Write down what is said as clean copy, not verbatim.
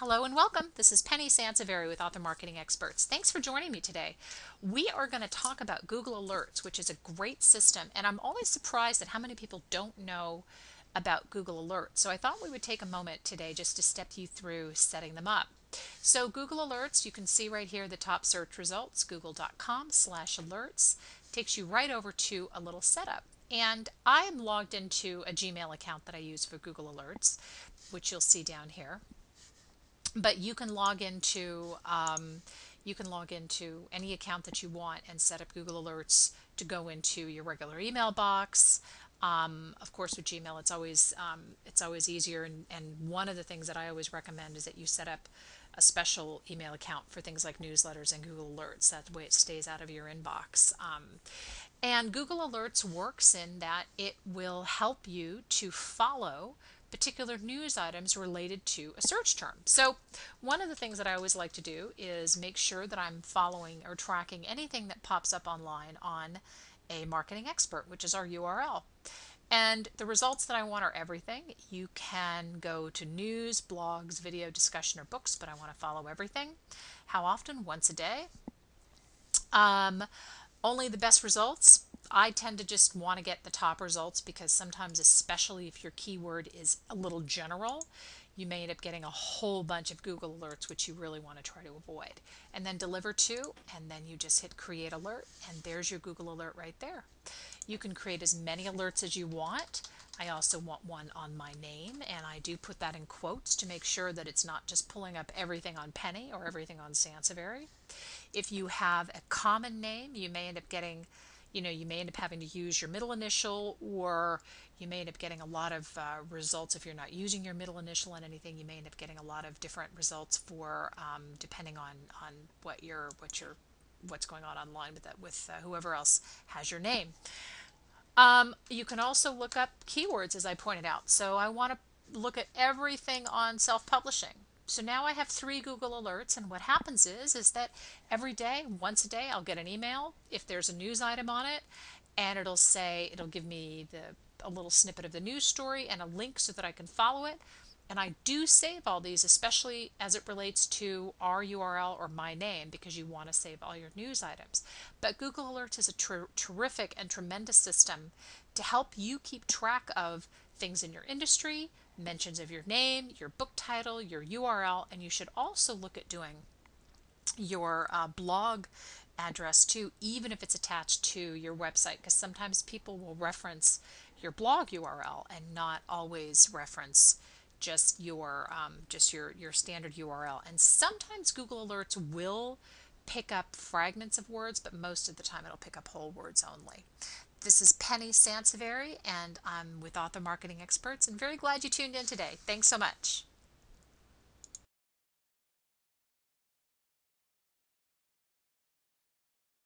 Hello and welcome. This is Penny Sansevieri with Author Marketing Experts. Thanks for joining me today. We are going to talk about Google Alerts, which is a great system, and I'm always surprised at how many people don't know about Google Alerts. So I thought we would take a moment today just to step you through setting them up. So Google Alerts, you can see right here the top search results, google.com/alerts, takes you right over to a little setup. And I am logged into a Gmail account that I use for Google Alerts, which you'll see down here. But you can log into any account that you want and set up Google Alerts to go into your regular email box. Of course, with Gmail, it's always easier. And one of the things that I always recommend is that you set up a special email account for things like newsletters and Google Alerts. That way, it stays out of your inbox. And Google Alerts works in that it will help you to follow particular news items related to a search term. So one of the things that I always like to do is make sure that I'm following or tracking anything that pops up online on a marketing expert, which is our URL. And the results that I want are everything. You can go to news, blogs, video, discussion, or books, but I want to follow everything. How often? Once a day. Only the best results. I tend to just want to get the top results because sometimes, especially if your keyword is a little general, you may end up getting a whole bunch of Google alerts, which you really want to try to avoid. And then deliver to, and then you just hit create alert, and there's your Google alert right there. You can create as many alerts as you want. I also want one on my name, and I do put that in quotes to make sure that it's not just pulling up everything on Penny or everything on Sansevieri. If you have a common name, you may end up getting, you may end up having to use your middle initial, or you may end up getting a lot of results if you're not using your middle initial in anything. You may end up getting a lot of different results for depending on what's going on online with whoever else has your name. You can also look up keywords, as I pointed out. So I want to look at everything on self-publishing. So now I have 3 Google alerts, and what happens is that every day, once a day, I'll get an email if there's a news item on it, and it'll give me a little snippet of the news story and a link so that I can follow it. And I do save all these, especially as it relates to our URL or my name, because you want to save all your news items. But Google Alerts is a terrific and tremendous system to help you keep track of things in your industry, mentions of your name, your book title, your URL, and you should also look at doing your blog address too, even if it's attached to your website, because sometimes people will reference your blog URL and not always reference just your standard URL. And sometimes Google Alerts will pick up fragments of words, but most of the time it'll pick up whole words only. This is Penny Sansevieri, and I'm with Author Marketing Experts, and very glad you tuned in today. Thanks so much.